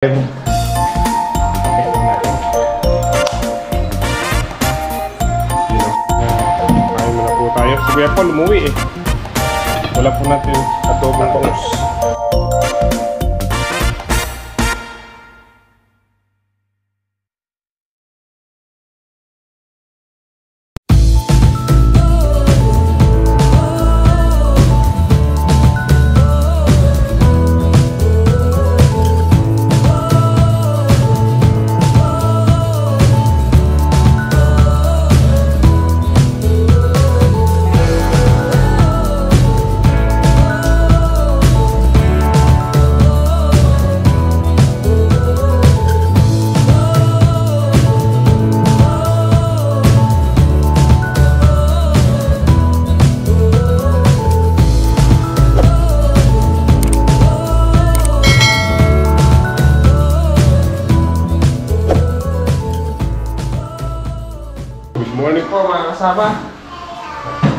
Kain na po tayo. Si Kuya Paul umuwi eh. Wala po natin adobong bangus. Good morning po mga kasama.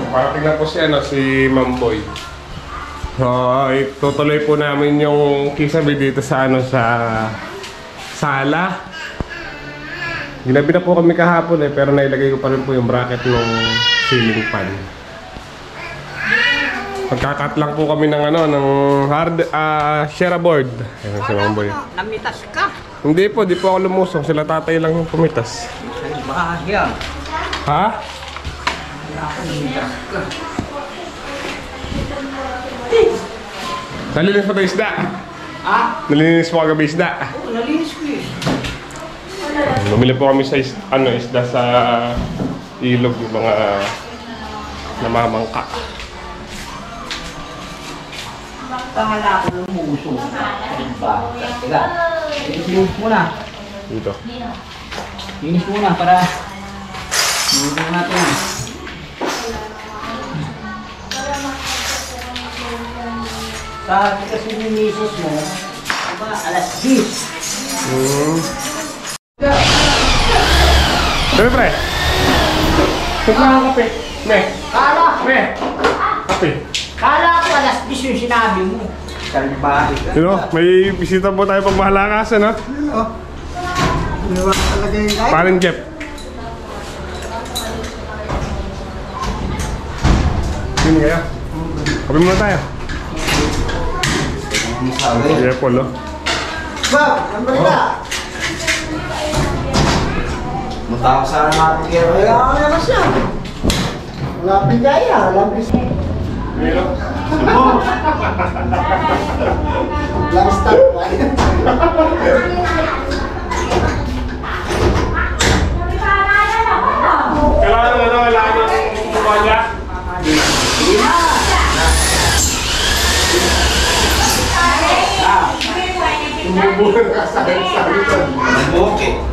Parating na po si Mamboy. So, itutuloy po namin yung kisabi dito sa sa sala. Ginabi na po kami kahapon pero nailagay ko pa rin po yung bracket ng ceiling fan. Pagkakat lang po kami ng ng Shera board. Ayan si Mamboy. Namitas ka? Hindi po, di po ako lumusong. Sila tatay lang yung pumitas. Bahaya. Ha? Nalinis mo ito isda? Ha? Nalinis mo kagabi isda? Oo, nalinis ko eh. Bumili po kami sa isda sa ilog, yung mga namamangka. Pangalako ng muso. Diba? Teka, linis muna. Dito. Linis muna para muso natin. Sa kasi yung misis mo, diba, alas 10. Sabi pre? Sugla ang kape. Me. Kala! Me. Kape. Kala ko alas 10 yung sinabi mo. Salbahe ka. Sino? May bisita po tayo pag mahalakasan, ha? Ginawa ka talaga yung guy? Parin Jeff. Sino kaya? Kape muna tayo. Sige, Paul, oh. Bob, ang balita. Munta ako sana natin kaya. Kaya ako naman siya. Wala pigaya, wala pigaya. Pero? Wala start pa. Kailangan yung mukha niya? Tumubuhan ka sa ito. Okay.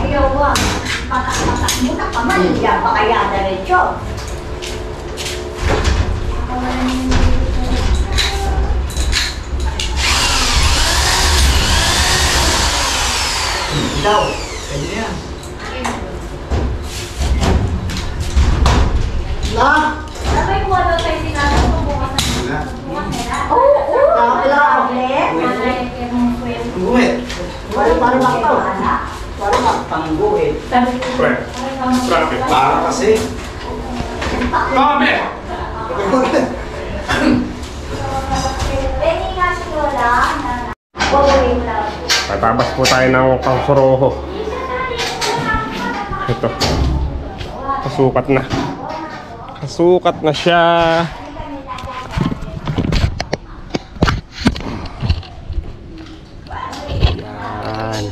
Ayaw ba? Patak-patak muna ka man, hindi pa kaya diretso. Ikaw, pwede yan. Na? Sabay ko ano tayo sinabi ko bukas na. Oo, oo. Tablet. Guhit. Paano ba ito? Paano ba? Pangguhit. Pre. Traffic. Para kasi. Kami! Pengi nga si Lola. Babawi mo lang. Tatabas po tayo ng kangsoroho. Ito. Kasukat na. Kasukat na siya. Yan.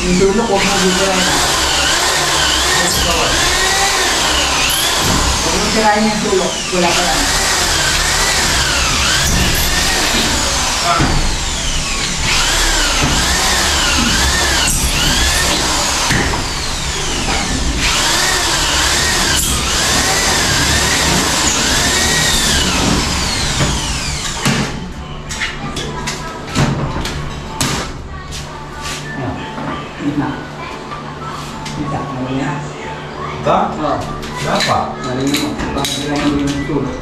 Yung dulo ko mo dito rin. Huwag mo sirain yung dulo. Wala ka lang. Ito? Oo. Kenapa? Narinig mo. Baka sirain mo yung dulo.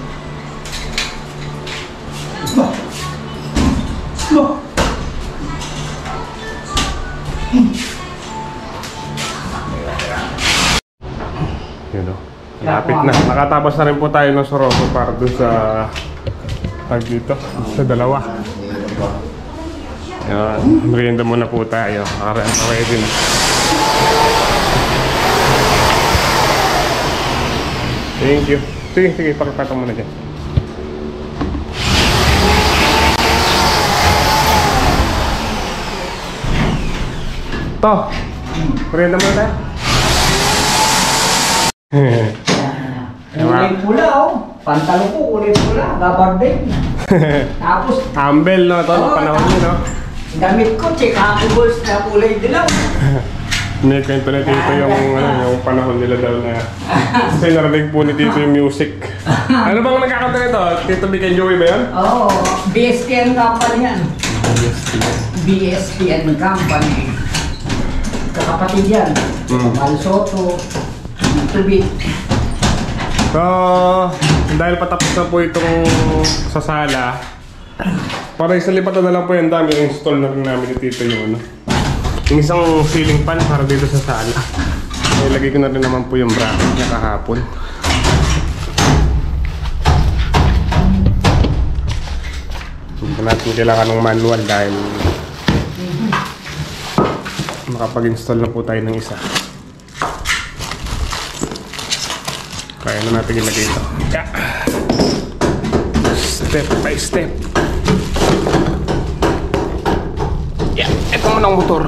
Yun o. Lapit na. Nakatapos na rin po tayo ng Soroko para doon sa dito, sa dalawa. Yan. Merienda muna po tayo. Ready na. Thank you. Sige, sige. Pakipata muna dyan. To. Merienda muna tayo. Kulay pula oh. Pantalo ko kulay pula. Gabardine. Tapos Ambel no, to. Oo, Panahon yun no. damit ko, checkables na kulay dilaw. Kwento na dito yung panahon nila daw na kasi narinig po ni Tito yung music. Ano bang nagkakanta nito? Tito Vic and Joey ba yan? Oo, BSTN company yan. BSTN company. Kakapatid yan. Mal Soto, Tubig. So, dahil patapos na po itong sa sala, para isang lipatan na lang po yung dami yung install na rin namin ni Tito yung ano. Yung isang ceiling fan para dito sa sala. Ilagay ko na rin naman po yung bracket niya kahapon. Hindi natin kailangan ng manual dahil makapag-install na po tayo ng isa. Kaya na natin ilagay ito. Step by step. Yeah, ito mo ng motor.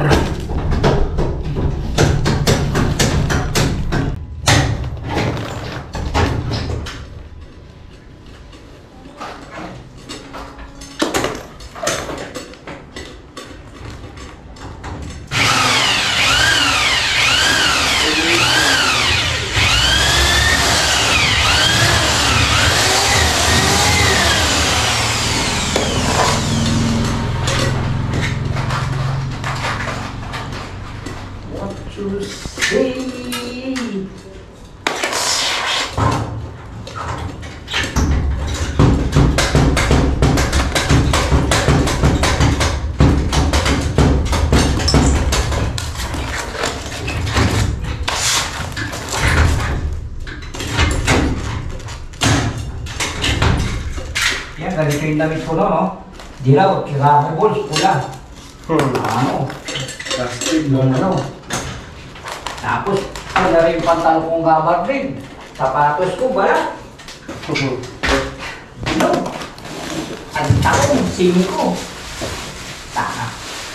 Yan, ganito yung damit ko no? Dilaw, checkables, pula. Ano? Plastic Ano? Tapos, wala rin yung pantalo kong gabardine. Sapatos ko, balat. Ano? Ang taong, 5. Taka.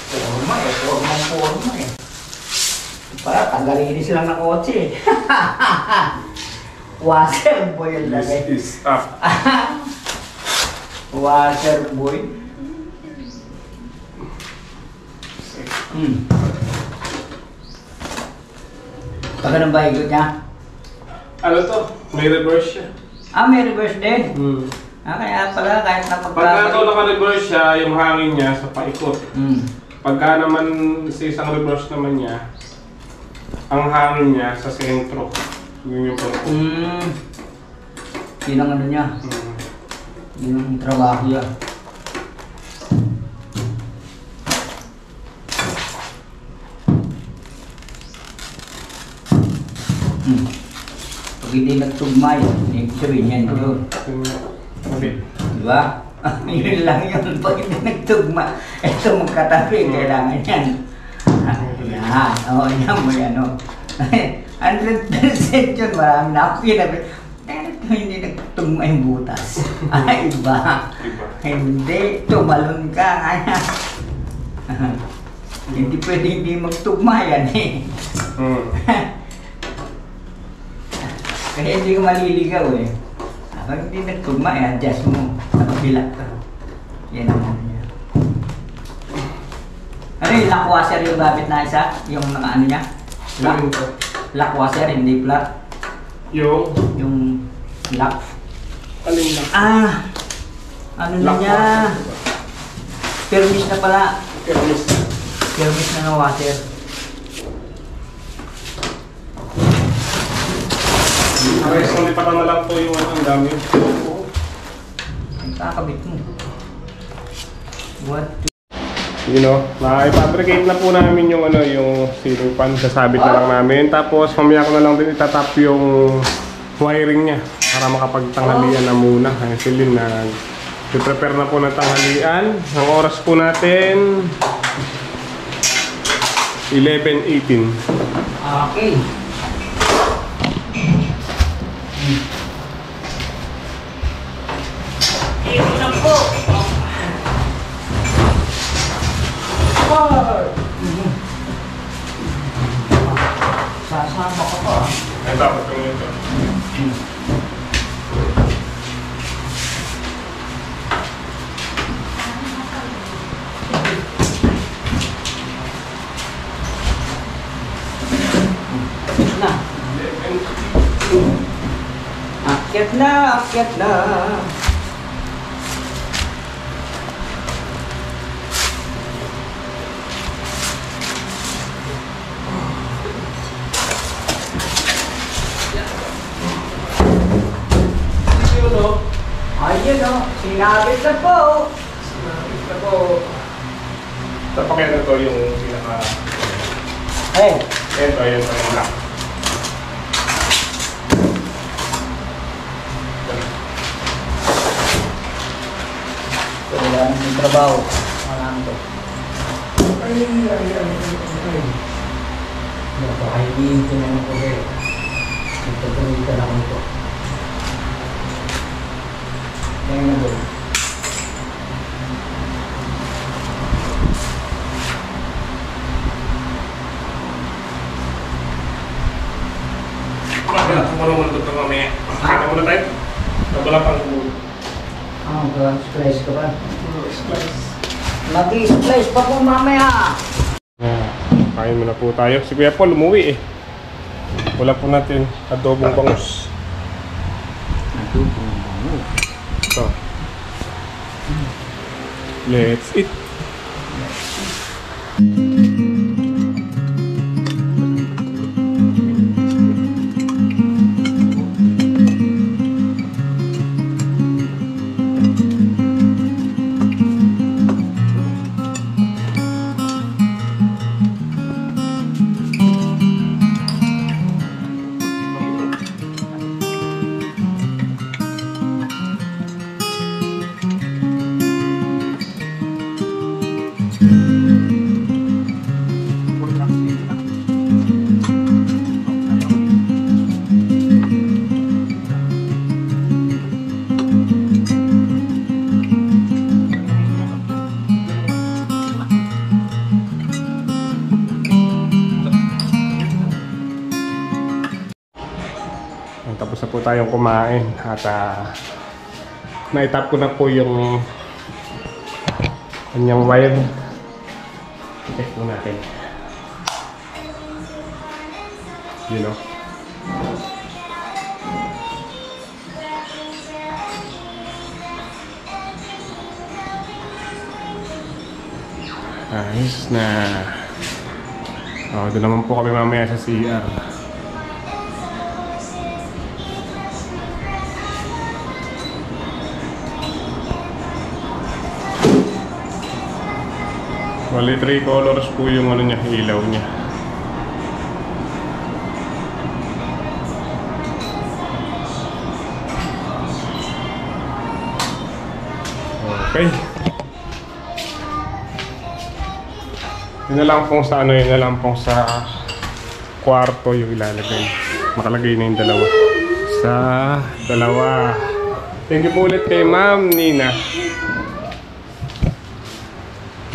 Forma eh. Para, tagalinis lang ng kotse. Washer boy yung lagay. This is up. Washer boy. Taga ng bahigot niya? Ano to? May reverse siya. Ah, may reverse din? Kaya pala kahit Pagka ito napagkabalik. naka-reverse siya, yung hangin niya sa paikot. Pagka naman sa isang reverse naman niya, ang hangin niya sa sentro. Yun yung paikot. Yun ang ano niya. Yun ang trabaho niya. Pag hindi nagtugma yun, sabihin niyan yun. Okay. Diba? Yun lang yun. Pag hindi nagtugma, ito magkatabi, kailangan yan. Yan. Oo, yan mo yan. 100% yun. Marami na ako kinabi. Hindi nagtugma yung butas. Ay, iba. Hindi. Tumalon ka. Hindi pwede hindi magtugma yan eh. Kaya hindi ko maliligaw eh. Pag hindi nagtugma eh, adjust mo. Sa kabila ka. Yan ang ano niya. Ano yung lock washer yung gamit na isa? Yung naka ano niya? Lock washer, hindi flat. Yung lock. Alin lang? Ano na Lock niya? washer. Permis na pala. Permis. Permis na ng washer. Ares, nalipatan na lang po yung ang dami. Ang kakabit mo. What? You know, ipabricate na po namin yung ano, yung ceiling fan, sasabit na lang namin. Tapos mamaya ko na lang din itatap yung wiring niya para makapagtanghalian na muna. Kaya si Lynn prepare na po ng tanghalian. Ang oras po natin 11:18. Okay. Ito na po. Sasama ko pa. Ay, tapos kami ito. Na. Akyat na, akyat na. Ayun o, sinabit na po. Sinabit na po. Tapakyan na to yung pinaka... Ito yung lock. Wala nang may trabaho. Wala nang to. Napakahigiin ko na ng poder. Ito ka lang ito. Yan na doon. Kumulong muna ito mamaya. Makakita muna tayo. Wala pang kumulong. Splice ka ba? Splice. Mag-i-splice pa po mamaya. Kain muna po tayo. Si Kuya Paul umuwi eh. Wala po natin adobong bangus. Adobong bangus? So, let's eat. Tapos na po tayong kumain at naitap ko na po yung kanyang wire. Check po natin. You know. Ayos na. Doon naman po kami mamaya sa CR. Bali 3 colors po yung ano niya, ilaw niya. Okay. Yun na lang pong sa ano, yun na lang pong sa kwarto yung ilalagay. Makalagay na yung dalawa. Sa dalawa. Thank you po ulit kay Ma'am Nina.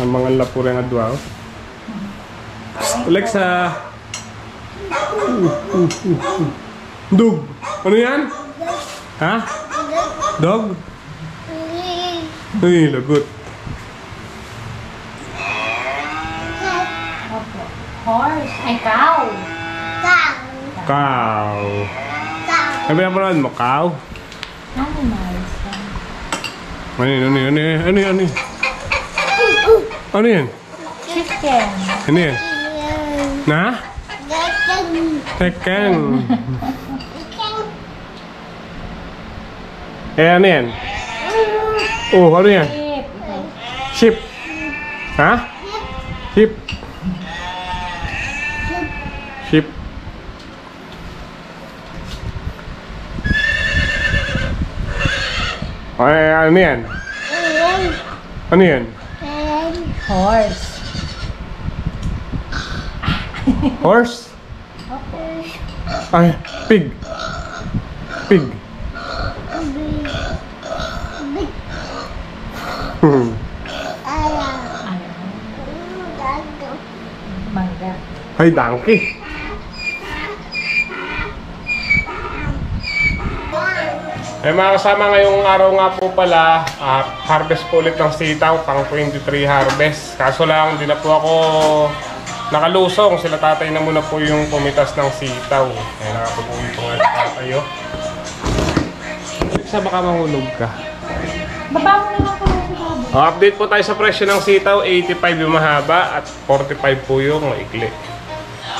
Ang mga lapo rin adwaw. Alexa. Dog. Ano yan? Ha? Dog? Ay, lagot. Horse. Ay, cow. Cow. Ano ba naman mo? Cow? Animals. Ano yan? Ano yan? Chicken. Ano yan? Na? Chicken. Ano yan? Oh, ano yan? Sheep. Sheep. Ha? Sheep. Sheep. Ano yan? Ano yan? Horse. Horse? Ay, pig. Pig. Mangga. Ay, donkey. Mga kasama, ngayong araw nga po pala, harvest po ulit ng sitaw, pang 23 harvest. Kaso lang, hindi na po ako nakalusong. Sila tatay na muna po yung pumitas ng sitaw. Ay, nakapupunin po nga sa tayo. Sa baka mahulog ka. Baba mo naman po ng sitaw. Update po tayo sa presyo ng sitaw, 85 yung mahaba at 45 po yung maikli.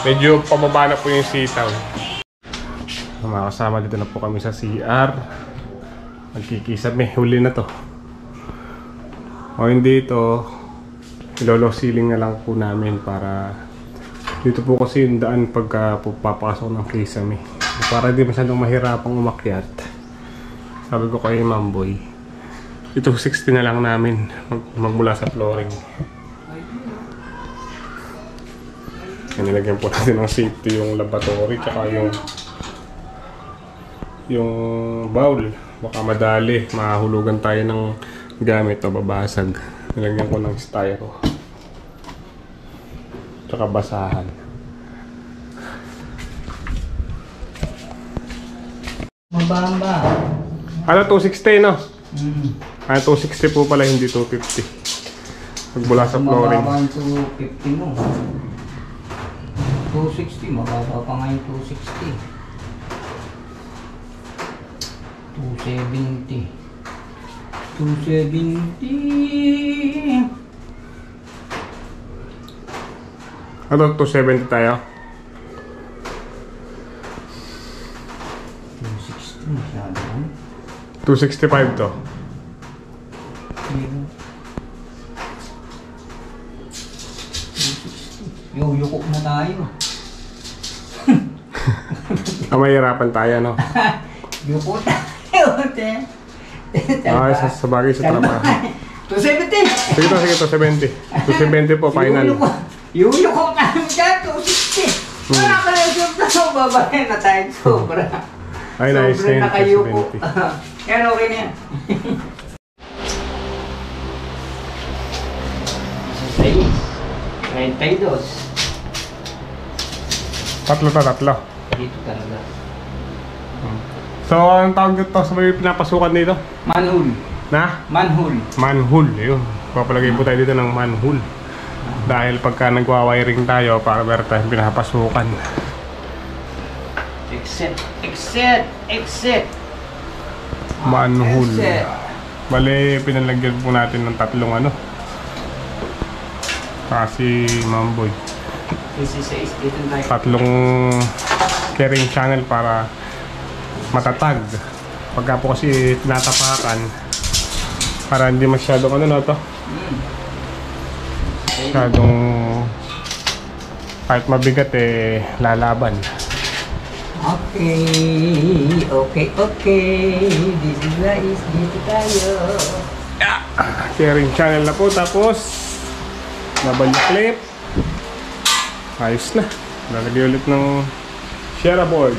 Medyo pababa na po yung sitaw. Mga kasama, dito na po kami sa CR. Magkikisame, huli na to. O hindi ito, ilolo ceiling na lang po namin para dito po kasi yung daan pagka papasok ng kisame. Para di masyadong mahirapang umakyat. Sabi ko kay Mamboy, ito 60 na lang namin magmula sa flooring. Nilagyan po natin ng safety yung laboratory tsaka yung bowl. Baka madali, mahulugan tayo ng gamit o babasag. Nilagyan ko ng styro. Tsaka basahan. Mababa. Ano, 260 no? Ah, 260 po pala, hindi 250. Magmula sa flooring. Mababa ang 250 mo. 260, mababa pa nga yung 260. 270. 270. Ano, 270 tayo? 260 masyado. 265 to. Yuko na tayo. Mahirapan tayo, no? Yuko tayo. Ah, sa bagay sa trabaho. 270. Sige to, 270. 270 po, final. Yuko na dyan, 260. Wala ka na yung na babae na tayo sobra. Ay, nice Sobra na na kayo po. 270. Yan, okay na yan. 32. Tatlo. Dito talaga. So, anong tawag dito sa may pinapasukan dito? Manhole. Na? Manhole. Manhole, yun. Papalagay po tayo dito ng manhole. Dahil pagka nagwa-wiring tayo, para meron tayong pinapasukan. Exit. Manhole. Exit. Bale, pinalagyan po natin ng tatlong ano. Kasi Mamboy. Tatlong carrying channel para matatag. Pagka po kasi tinatapakan, para hindi masyadong ano na to. Masyadong kahit mabigat lalaban. Okay. This is nice. Dito tayo. Carrying channel na po, tapos double clip. Ayos na. Lalagay ulit ng Sierra board.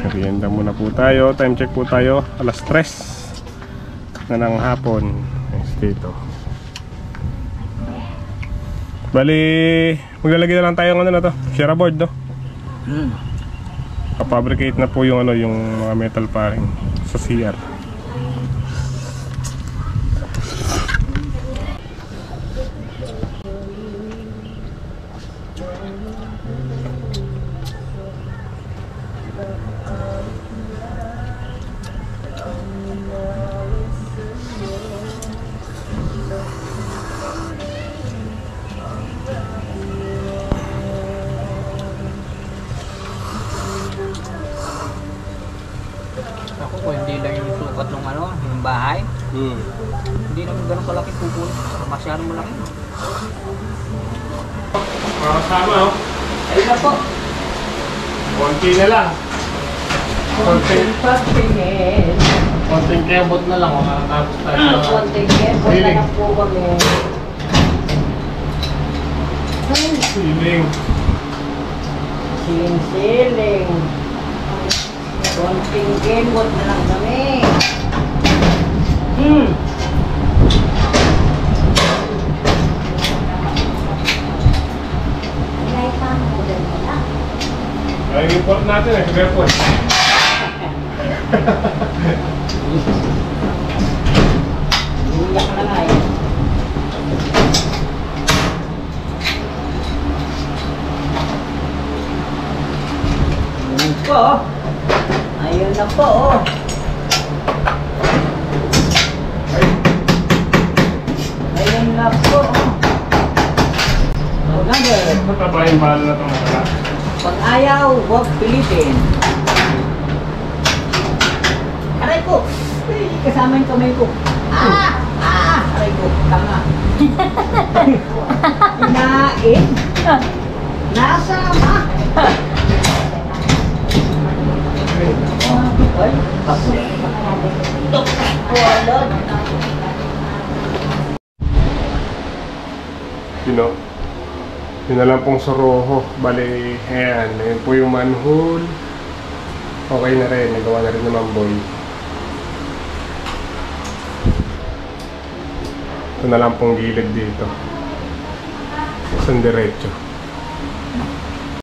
Merienda muna po tayo. Time check po tayo. Alas 3 na ng hapon. Ayos dito. Bali, maglalagay na lang tayo ng ano na to, share board, no? Kapabricate na po yung ano, yung mga metal paring sa CR. Ako kung hindi lang yung sukat ng ano, yung bahay, hindi naman ganun kalaki pupun. Masyadong malaki. Mga kasama, oh. Ayun na po. Konti na lang. Pagtingin. Konting kebot na lang, makakatapos tayo. Konting kebot na lang po kami. Siling. Siling. Konting kebot na lang kami. Ay, import natin eh, sa airport. Iyak na nga eh. Ayun po. Ayun na po. Ayun na po. Maganda. Mataba yung bala na itong matala. Pag ayaw, huwag pilitin. Aray ko! Ay, kasama yung kamay ko. Aray ko, tanga. Kinain. Nasama. Ay, kapulot. Kapulot. Yun na lang pong Soroho. Bali, ayan. Ayan po yung manhole. Okay na rin. Nagawa na rin naman boy. Ito na lang pong gilid dito. Isang diretso.